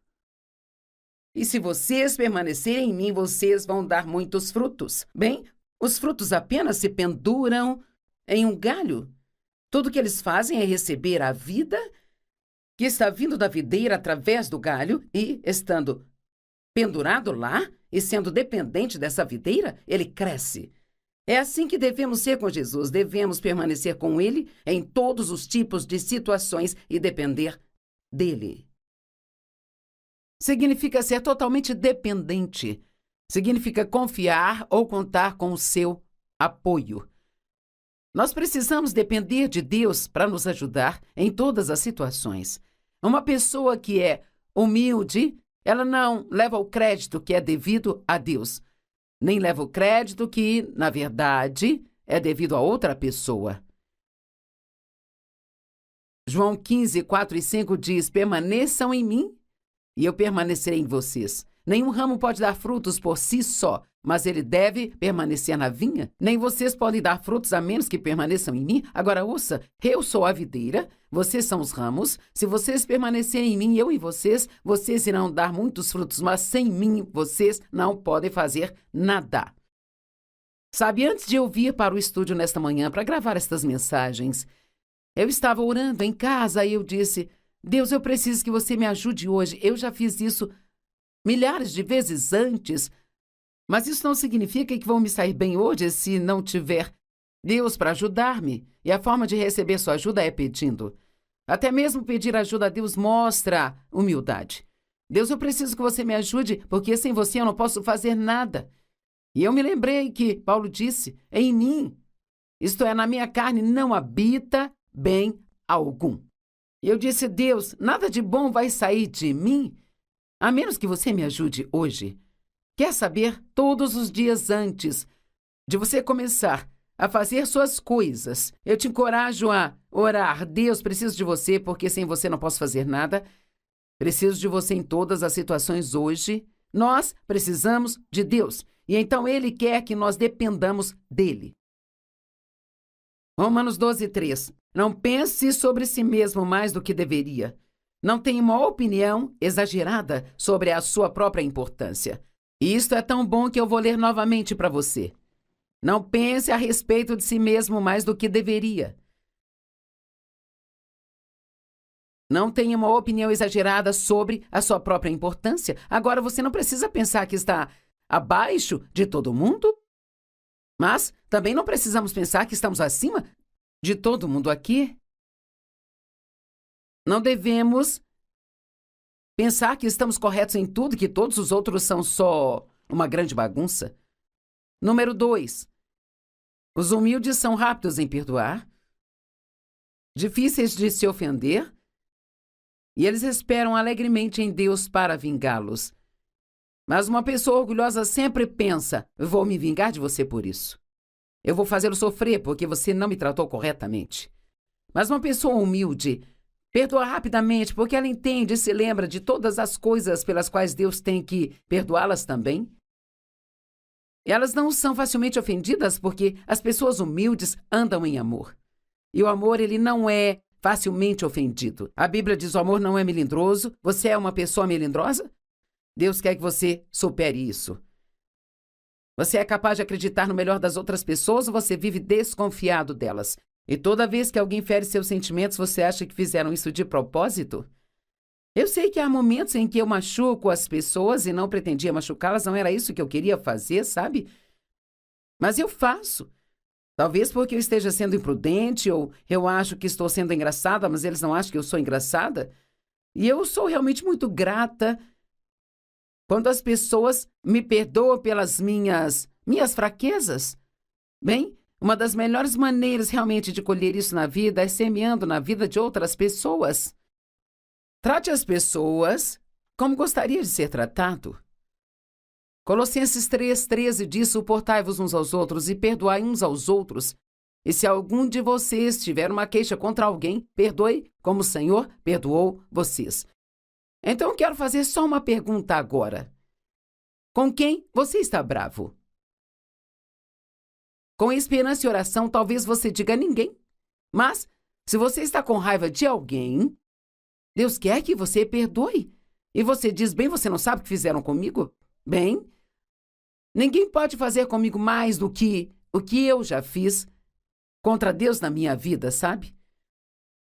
e se vocês permanecerem em mim, vocês vão dar muitos frutos. Bem, os frutos apenas se penduram em um galho. Tudo o que eles fazem é receber a vida que está vindo da videira através do galho e, estando pendurado lá e sendo dependente dessa videira, ele cresce. É assim que devemos ser com Jesus. Devemos permanecer com ele em todos os tipos de situações e depender dele. Significa ser totalmente dependente. Significa confiar ou contar com o seu apoio. Nós precisamos depender de Deus para nos ajudar em todas as situações. Uma pessoa que é humilde, ela não leva o crédito que é devido a Deus, nem leva o crédito que, na verdade, é devido a outra pessoa. João 15, 4 e 5 diz, permaneçam em mim e eu permanecerei em vocês. Nenhum ramo pode dar frutos por si só, mas ele deve permanecer na vinha. Nem vocês podem dar frutos a menos que permaneçam em mim. Agora ouça, eu sou a videira, vocês são os ramos. Se vocês permanecerem em mim e eu em vocês, vocês irão dar muitos frutos, mas sem mim vocês não podem fazer nada. Sabe, antes de eu vir para o estúdio nesta manhã para gravar estas mensagens, eu estava orando em casa e eu disse, Deus, eu preciso que você me ajude hoje. Eu já fiz isso milhares de vezes antes, mas isso não significa que vou me sair bem hoje se não tiver Deus para ajudar-me. E a forma de receber sua ajuda é pedindo. Até mesmo pedir ajuda a Deus mostra humildade. Deus, eu preciso que você me ajude, porque sem você eu não posso fazer nada. E eu me lembrei que Paulo disse, em mim, isto é, na minha carne, não habita bem algum. E eu disse, Deus, nada de bom vai sair de mim, a menos que você me ajude hoje. Quer saber, todos os dias antes de você começar a fazer suas coisas, eu te encorajo a orar. Deus, preciso de você, porque sem você não posso fazer nada. Preciso de você em todas as situações hoje. Nós precisamos de Deus. E então Ele quer que nós dependamos dEle. Romanos 12, 3. Não pense sobre si mesmo mais do que deveria. Não tenha uma opinião exagerada sobre a sua própria importância. E isto é tão bom que eu vou ler novamente para você. Não pense a respeito de si mesmo mais do que deveria. Não tenha uma opinião exagerada sobre a sua própria importância. Agora, você não precisa pensar que está abaixo de todo mundo, mas também não precisamos pensar que estamos acima de todo mundo aqui. Não devemos pensar que estamos corretos em tudo, que todos os outros são só uma grande bagunça. Número 2. Os humildes são rápidos em perdoar, difíceis de se ofender, e eles esperam alegremente em Deus para vingá-los. Mas uma pessoa orgulhosa sempre pensa, vou me vingar de você por isso. Eu vou fazê-lo sofrer porque você não me tratou corretamente. Mas uma pessoa humilde perdoa rapidamente porque ela entende e se lembra de todas as coisas pelas quais Deus tem que perdoá-las também. Elas não são facilmente ofendidas porque as pessoas humildes andam em amor. E o amor, ele não é facilmente ofendido. A Bíblia diz, o amor não é melindroso. Você é uma pessoa melindrosa? Deus quer que você supere isso. Você é capaz de acreditar no melhor das outras pessoas ou você vive desconfiado delas? E toda vez que alguém fere seus sentimentos, você acha que fizeram isso de propósito? Eu sei que há momentos em que eu machuco as pessoas e não pretendia machucá-las, não era isso que eu queria fazer, sabe? Mas eu faço. Talvez porque eu esteja sendo imprudente ou eu acho que estou sendo engraçada, mas eles não acham que eu sou engraçada. E eu sou realmente muito grata quando as pessoas me perdoam pelas minhas fraquezas. Bem, uma das melhores maneiras realmente de colher isso na vida é semeando na vida de outras pessoas. Trate as pessoas como gostaria de ser tratado. Colossenses 3,13 diz, suportai-vos uns aos outros e perdoai uns aos outros. E se algum de vocês tiver uma queixa contra alguém, perdoe como o Senhor perdoou vocês. Então eu quero fazer só uma pergunta agora. Com quem você está bravo? Com esperança e oração, talvez você diga ninguém. Mas, se você está com raiva de alguém, Deus quer que você perdoe. E você diz, bem, você não sabe o que fizeram comigo? Bem, ninguém pode fazer comigo mais do que o que eu já fiz contra Deus na minha vida, sabe?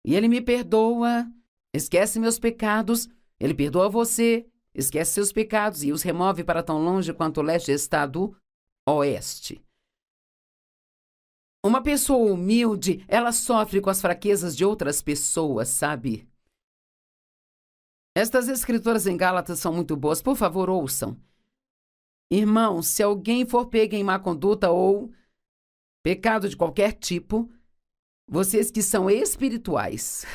E Ele me perdoa, esquece meus pecados, Ele perdoa você, esquece seus pecados e os remove para tão longe quanto o leste está do oeste. Uma pessoa humilde, ela sofre com as fraquezas de outras pessoas, sabe? Estas escrituras em Gálatas são muito boas, por favor, ouçam. Irmãos, se alguém for pego em má conduta ou pecado de qualquer tipo, vocês que são espirituais.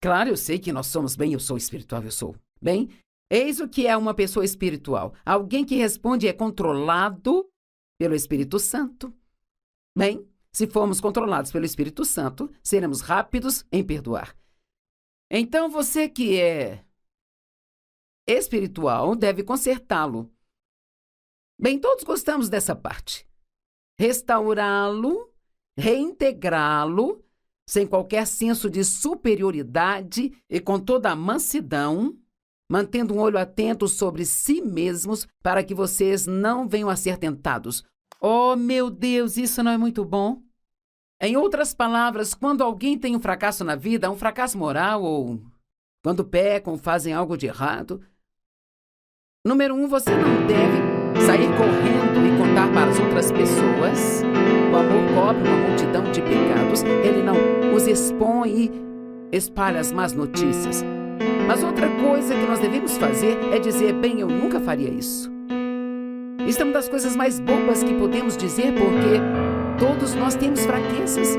Claro, eu sei que nós somos bem, eu sou espiritual, eu sou. Bem, eis o que é uma pessoa espiritual. Alguém que responde e é controlado pelo Espírito Santo. Bem, se formos controlados pelo Espírito Santo, seremos rápidos em perdoar. Então, você que é espiritual deve consertá-lo. Bem, todos gostamos dessa parte. Restaurá-lo, reintegrá-lo, sem qualquer senso de superioridade e com toda a mansidão, mantendo um olho atento sobre si mesmos para que vocês não venham a ser tentados. Oh, meu Deus, isso não é muito bom? Em outras palavras, quando alguém tem um fracasso na vida, um fracasso moral ou quando pecam, fazem algo de errado, número 1, você não deve sair correndo e contar para as outras pessoas. O amor cobre uma multidão de pecados. Ele não os expõe e espalha as más notícias. Mas outra coisa que nós devemos fazer é dizer, bem, eu nunca faria isso. Isso é uma das coisas mais bobas que podemos dizer, porque todos nós temos fraquezas.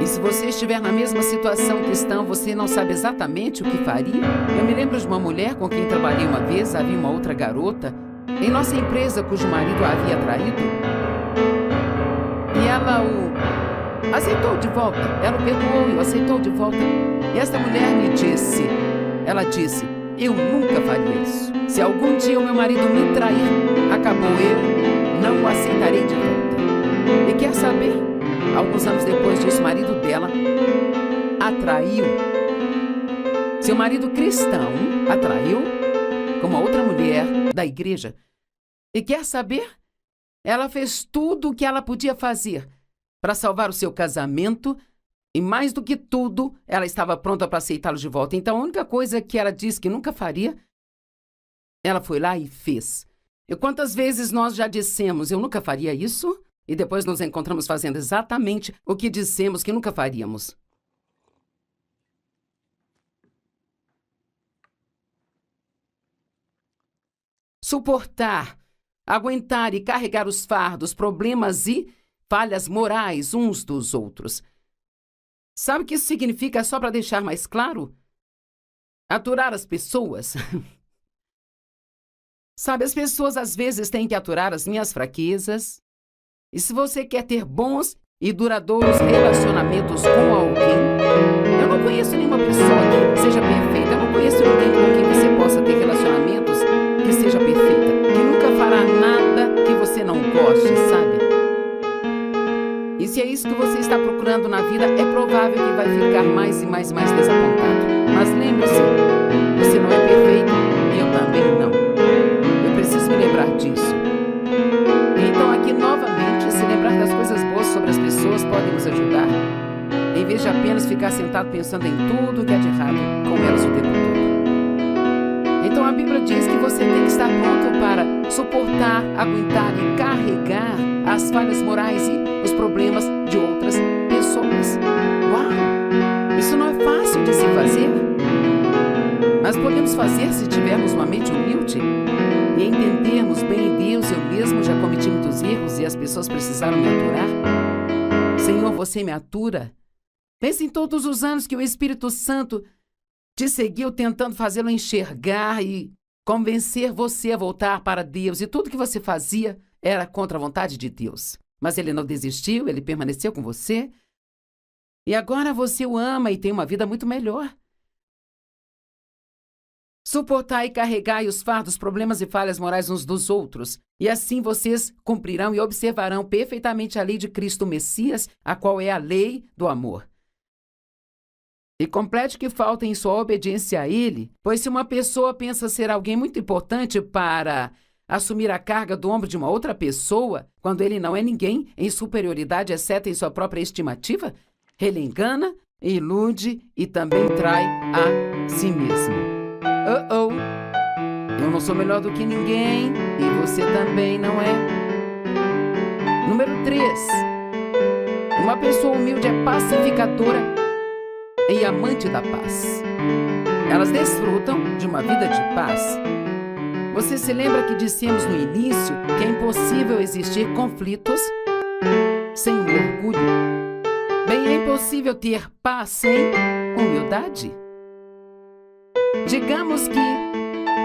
E se você estiver na mesma situação que estão, você não sabe exatamente o que faria. Eu me lembro de uma mulher com quem trabalhei uma vez, havia uma outra garota em nossa empresa cujo marido a havia traído. E ela o aceitou de volta. Ela o perdoou e o aceitou de volta. E esta mulher me disse, ela disse, eu nunca faria isso. Se algum dia o meu marido me trair, acabou, eu não o aceitarei de volta. E quer saber? Alguns anos depois disso, o marido dela a traiu. Seu marido cristão a traiu com uma outra mulher da igreja. E quer saber? Ela fez tudo o que ela podia fazer para salvar o seu casamento e, mais do que tudo, ela estava pronta para aceitá-lo de volta. Então, a única coisa que ela disse que nunca faria, ela foi lá e fez. E quantas vezes nós já dissemos, eu nunca faria isso? E depois nos encontramos fazendo exatamente o que dissemos que nunca faríamos. Suportar, aguentar e carregar os fardos, problemas e falhas morais uns dos outros. Sabe o que isso significa, só para deixar mais claro? Aturar as pessoas. Sabe, as pessoas às vezes têm que aturar as minhas fraquezas. E se você quer ter bons e duradouros relacionamentos com alguém, eu não conheço nenhuma pessoa que seja perfeita, eu não conheço ninguém com quem você possa ter relacionamentos que seja perfeita, que nunca fará nada que você não goste, sabe? E se é isso que você está procurando na vida, é provável que vai ficar mais e mais e mais desapontado. Mas lembre-se, você não é perfeito e eu também não. Eu preciso me lembrar disso. Então aqui novamente, se lembrar das coisas boas sobre as pessoas pode nos ajudar, em vez de apenas ficar sentado pensando em tudo que é de errado com elas o tempo todo. Então a Bíblia diz que você tem que estar pronto para suportar, aguentar e carregar as falhas morais e os problemas de outras pessoas. Uau! Isso não é fácil de se fazer, mas podemos fazer se tivermos uma mente humilde e entendermos bem Deus, eu mesmo já cometi muitos erros e as pessoas precisaram me aturar. Senhor, você me atura. Pense em todos os anos que o Espírito Santo te seguiu tentando fazê-lo enxergar e convencer você a voltar para Deus. E tudo que você fazia era contra a vontade de Deus. Mas ele não desistiu, ele permaneceu com você. E agora você o ama e tem uma vida muito melhor. Suportai e carregai os fardos, problemas e falhas morais uns dos outros, e assim vocês cumprirão e observarão perfeitamente a lei de Cristo Messias, a qual é a lei do amor. E complete o que falta em sua obediência a Ele, pois se uma pessoa pensa ser alguém muito importante para assumir a carga do ombro de uma outra pessoa, quando ele não é ninguém em superioridade, exceto em sua própria estimativa, ele engana, ilude e também trai a si mesmo. Eu não sou melhor do que ninguém e você também não é. Número 3. Uma pessoa humilde é pacificadora e amante da paz. Elas desfrutam de uma vida de paz. Você se lembra que dissemos no início que é impossível existir conflitos sem o orgulho? Bem, é impossível ter paz sem humildade. Digamos que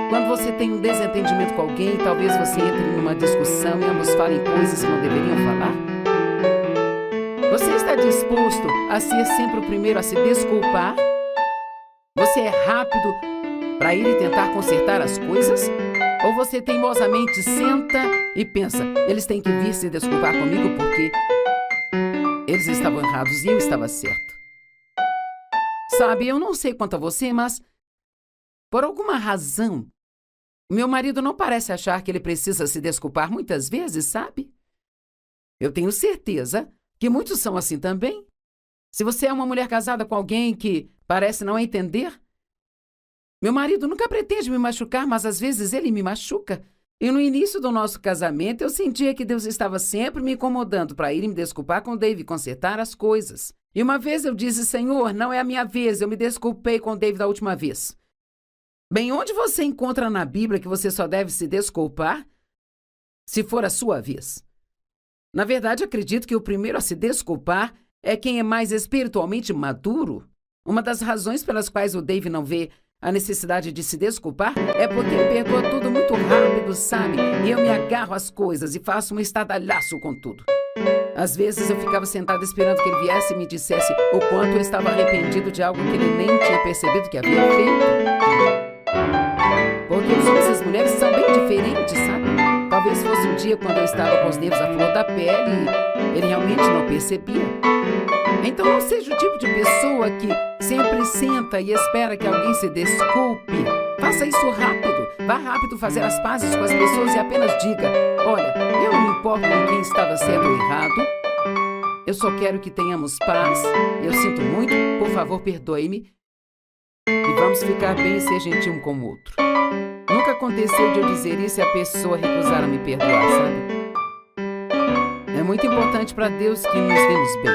quando você tem um desentendimento com alguém, talvez você entre numa discussão e ambos falem coisas que não deveriam falar. Você está disposto a ser sempre o primeiro a se desculpar? Você é rápido para ir e tentar consertar as coisas? Ou você teimosamente senta e pensa, eles têm que vir se desculpar comigo porque eles estavam errados e eu estava certo? Sabe, eu não sei quanto a você, mas por alguma razão, meu marido não parece achar que ele precisa se desculpar muitas vezes, sabe? Eu tenho certeza que muitos são assim também. Se você é uma mulher casada com alguém que parece não entender, meu marido nunca pretende me machucar, mas às vezes ele me machuca. E no início do nosso casamento, eu sentia que Deus estava sempre me incomodando para ir me desculpar com Dave e consertar as coisas. E uma vez eu disse, Senhor, não é a minha vez, eu me desculpei com Dave da última vez. Bem, onde você encontra na Bíblia que você só deve se desculpar se for a sua vez? Na verdade, acredito que o primeiro a se desculpar é quem é mais espiritualmente maduro. Uma das razões pelas quais o Dave não vê a necessidade de se desculpar é porque ele perdoa tudo muito rápido, sabe? E eu me agarro às coisas e faço um estardalhaço com tudo. Às vezes eu ficava sentada esperando que ele viesse e me dissesse o quanto eu estava arrependido de algo que ele nem tinha percebido que havia feito. Porque os homens e as mulheres são bem diferentes, sabe? Talvez fosse um dia quando eu estava com os nervos à flor da pele e ele realmente não percebia. Então não seja o tipo de pessoa que sempre senta e espera que alguém se desculpe. Faça isso rápido. Vá rápido fazer as pazes com as pessoas e apenas diga, olha, eu não me importo com quem estava certo ou errado. Eu só quero que tenhamos paz. Eu sinto muito, por favor, perdoe-me. E vamos ficar bem e ser gentil um com o outro. Nunca aconteceu de eu dizer isso e a pessoa recusar a me perdoar, sabe? É muito importante para Deus que nos demos bem.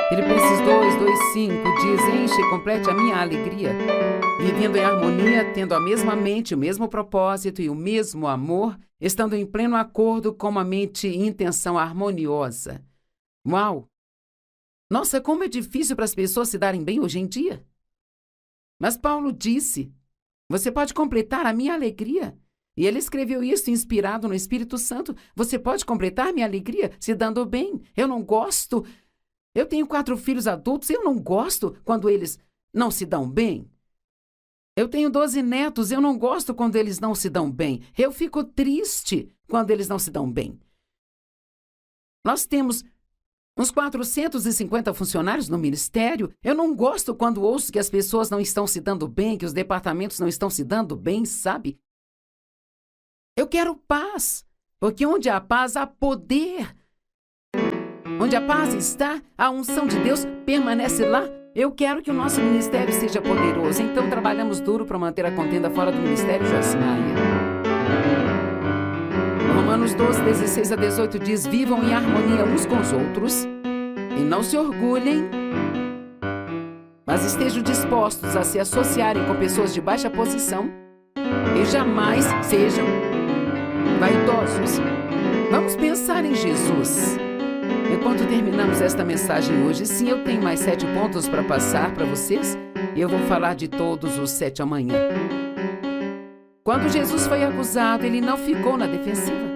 Filipenses 2:5 diz, enche e complete a minha alegria, vivendo em harmonia, tendo a mesma mente, o mesmo propósito e o mesmo amor, estando em pleno acordo com uma mente e intenção harmoniosa. Uau! Nossa, como é difícil para as pessoas se darem bem hoje em dia. Mas Paulo disse, você pode completar a minha alegria. E ele escreveu isso inspirado no Espírito Santo. Você pode completar minha alegria se dando bem. Eu não gosto. Eu tenho 4 filhos adultos. Eu não gosto quando eles não se dão bem. Eu tenho 12 netos. Eu não gosto quando eles não se dão bem. Eu fico triste quando eles não se dão bem. Nós temos uns 450 funcionários no ministério. Eu não gosto quando ouço que as pessoas não estão se dando bem, que os departamentos não estão se dando bem, sabe? Eu quero paz, porque onde há paz, há poder. Onde a paz está, a unção de Deus permanece lá. Eu quero que o nosso ministério seja poderoso, então trabalhamos duro para manter a contenda fora do ministério, Jacinaia. Romanos 12:16-18 diz, vivam em harmonia uns com os outros e não se orgulhem, mas estejam dispostos a se associarem com pessoas de baixa posição e jamais sejam vaidosos. Vamos pensar em Jesus. Enquanto terminamos esta mensagem hoje, sim, eu tenho mais 7 pontos para passar para vocês e eu vou falar de todos os 7 amanhã. Quando Jesus foi acusado, ele não ficou na defensiva.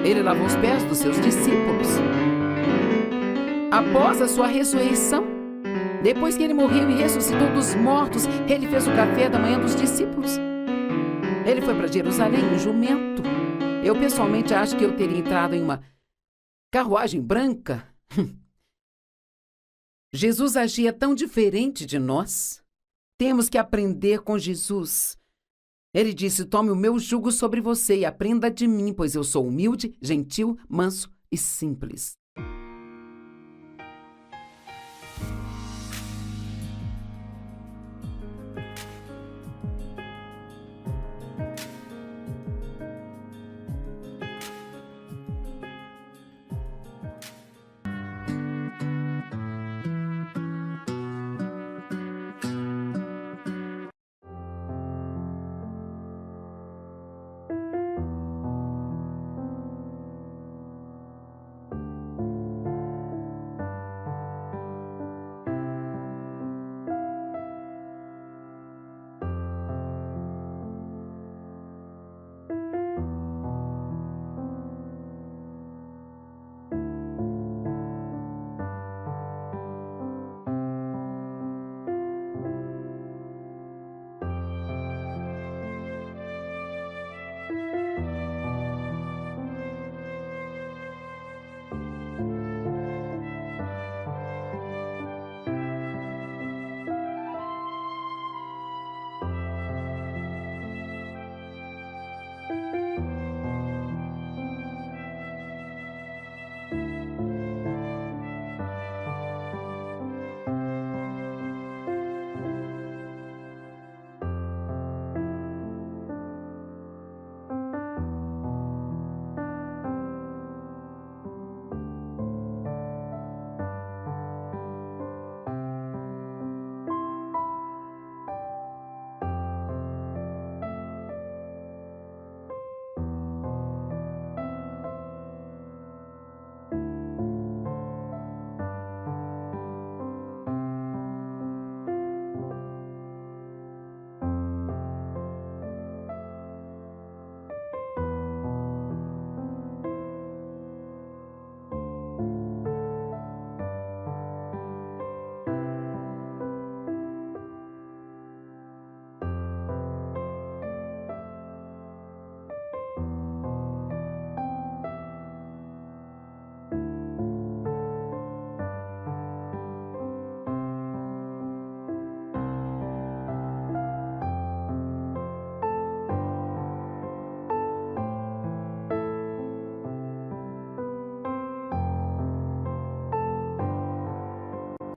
Ele lavou os pés dos seus discípulos. Após a sua ressurreição, Depois que ele morreu e ressuscitou dos mortos, ele fez o café da manhã dos discípulos. Ele foi para Jerusalém em jumento. Eu pessoalmente acho que eu teria entrado em uma carruagem branca. Jesus agia tão diferente de nós. Temos que aprender com Jesus. Ele disse: tome o meu jugo sobre você e aprenda de mim, pois eu sou humilde, gentil, manso e simples.